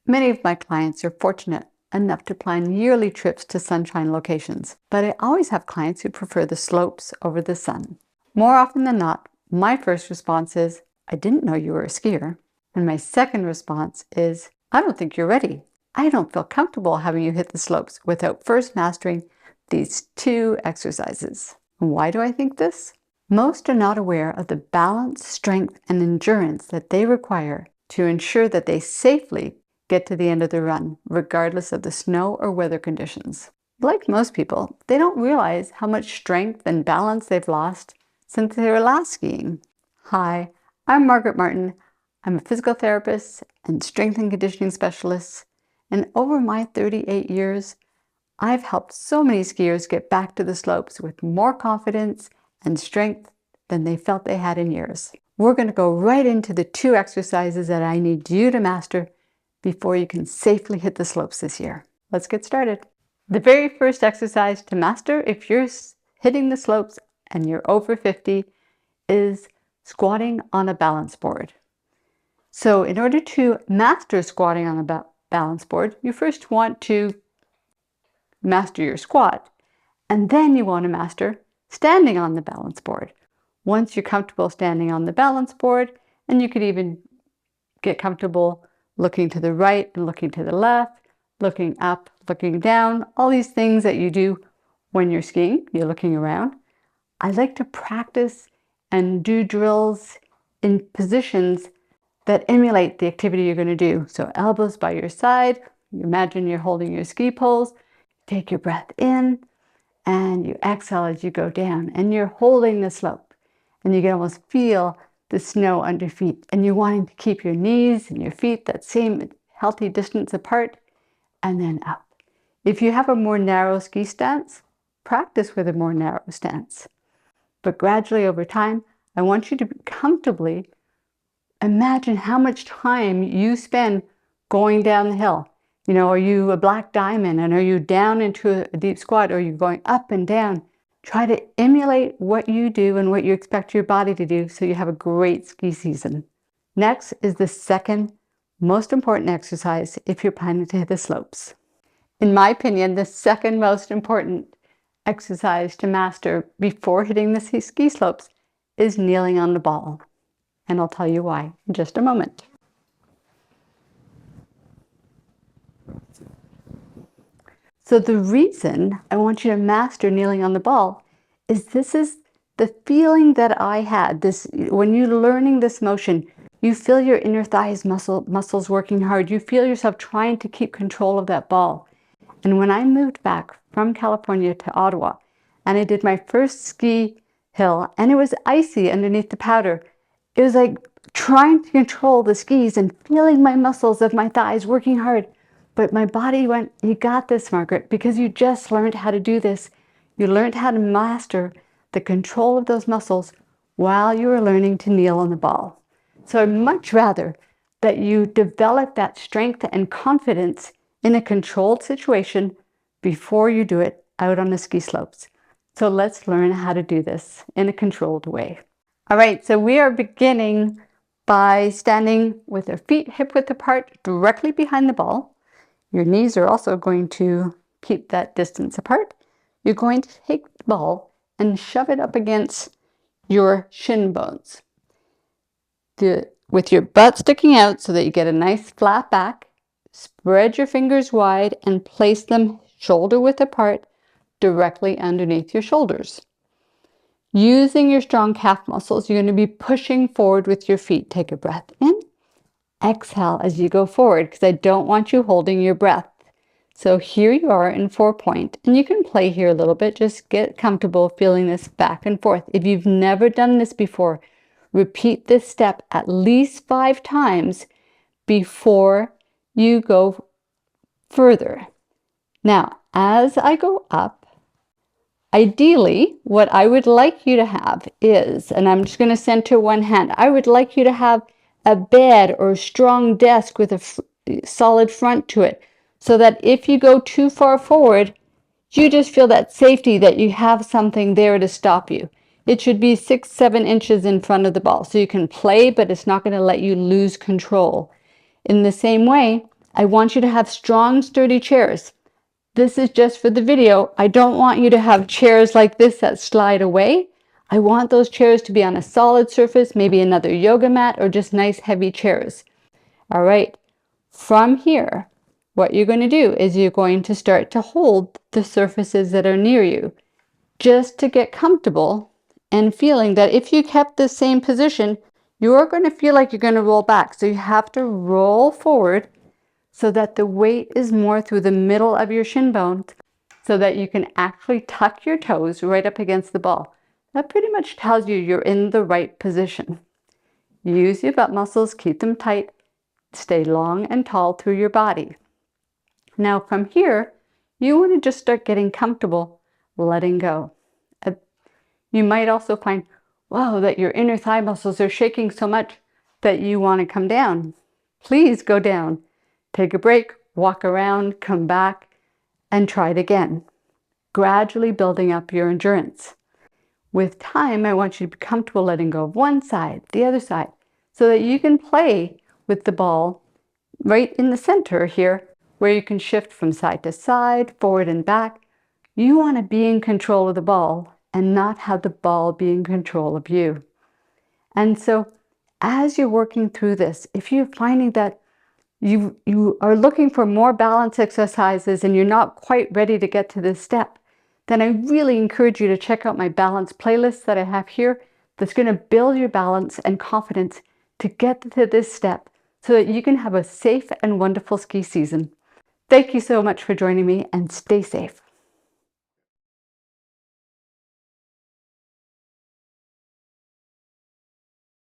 Many of my clients are fortunate enough to plan yearly trips to sunshine locations, but I always have clients who prefer the slopes over the sun. More often than not, my first response is, I didn't know you were a skier. And my second response is, I don't think you're ready. I don't feel comfortable having you hit the slopes without first mastering these two exercises. And why do I think this? Most are not aware of the balance, strength, and endurance that they require to ensure that they safely get to the end of the run, regardless of the snow or weather conditions. Like most people, they don't realize how much strength and balance they've lost since they were last skiing. Hi, I'm Margaret Martin. I'm a physical therapist and strength and conditioning specialist. And over my 38 years, I've helped so many skiers get back to the slopes with more confidence and strength than they felt they had in years. We're going to go right into the two exercises that I need you to master before you can safely hit the slopes this year. Let's get started. The very first exercise to master if you're hitting the slopes and you're over 50 is squatting on a balance board. So in order to master squatting on a balance board, you first want to master your squat, and then you want to master standing on the balance board. Once you're comfortable standing on the balance board, and you could even get comfortable looking to the right and looking to the left, looking up, looking down, all these things that you do when you're skiing, you're looking around. I like to practice and do drills in positions that emulate the activity you're going to do. So elbows by your side, you imagine you're holding your ski poles, take your breath in, and you exhale as you go down, and you're holding the slope, and you can almost feel the snow under feet, and you're wanting to keep your knees and your feet that same healthy distance apart, and then up. If you have a more narrow ski stance, practice with a more narrow stance. But gradually over time, I want you to comfortably imagine how much time you spend going down the hill. You know, are you a black diamond, and are you down into a deep squat, or are you going up and down? Try to emulate what you do and what you expect your body to do so you have a great ski season. Next is the second most important exercise if you're planning to hit the slopes. In my opinion, the second most important exercise to master before hitting the ski slopes is kneeling on the ball. And I'll tell you why in just a moment. So the reason I want you to master kneeling on the ball is this is the feeling that I had. When you're learning this motion, you feel your inner thighs muscles working hard. You feel yourself trying to keep control of that ball. And when I moved back from California to Ottawa, and I did my first ski hill, and it was icy underneath the powder, it was like trying to control the skis and feeling my muscles of my thighs working hard. But my body went, you got this, Margaret, because you just learned how to do this. You learned how to master the control of those muscles while you were learning to kneel on the ball. So I'd much rather that you develop that strength and confidence in a controlled situation before you do it out on the ski slopes. So let's learn how to do this in a controlled way. All right, so we are beginning by standing with our feet hip-width apart directly behind the ball. Your knees are also going to keep that distance apart. You're going to take the ball and shove it up against your shin bones. With your butt sticking out so that you get a nice flat back, spread your fingers wide and place them shoulder width apart directly underneath your shoulders. Using your strong calf muscles, you're going to be pushing forward with your feet. Take a breath in. Exhale as you go forward, because I don't want you holding your breath. So here you are in 4-point, and you can play here a little bit. Just get comfortable feeling this back and forth. If you've never done this before, repeat this step at least 5 times before you go further. Now, as I go up, ideally, what I would like you to have is, and I'm just going to center one hand, I would like you to have a bed or a strong desk with a solid front to it, so that if you go too far forward, you just feel that safety that you have something there to stop you. It should be 6-7 inches in front of the ball, so you can play, but it's not going to let you lose control. In the same way, I want you to have strong, sturdy chairs. This is just for the video. I don't want you to have chairs like this that slide away. I want those chairs to be on a solid surface, maybe another yoga mat or just nice heavy chairs. All right, from here, what you're going to do is you're going to start to hold the surfaces that are near you just to get comfortable and feeling that if you kept the same position, you're going to feel like you're going to roll back. So you have to roll forward so that the weight is more through the middle of your shin bones so that you can actually tuck your toes right up against the ball. That pretty much tells you you're in the right position. Use your butt muscles, keep them tight, stay long and tall through your body. Now from here, you want to just start getting comfortable letting go. You might also find, wow, that your inner thigh muscles are shaking so much that you want to come down. Please go down. Take a break, walk around, come back, and try it again, gradually building up your endurance. With time, I want you to be comfortable letting go of one side, the other side, so that you can play with the ball right in the center here, where you can shift from side to side, forward and back. You want to be in control of the ball and not have the ball be in control of you. And so as you're working through this, if you're finding that you are looking for more balance exercises and you're not quite ready to get to this step, then I really encourage you to check out my balance playlist that I have here that's going to build your balance and confidence to get to this step so that you can have a safe and wonderful ski season. Thank you so much for joining me, and stay safe.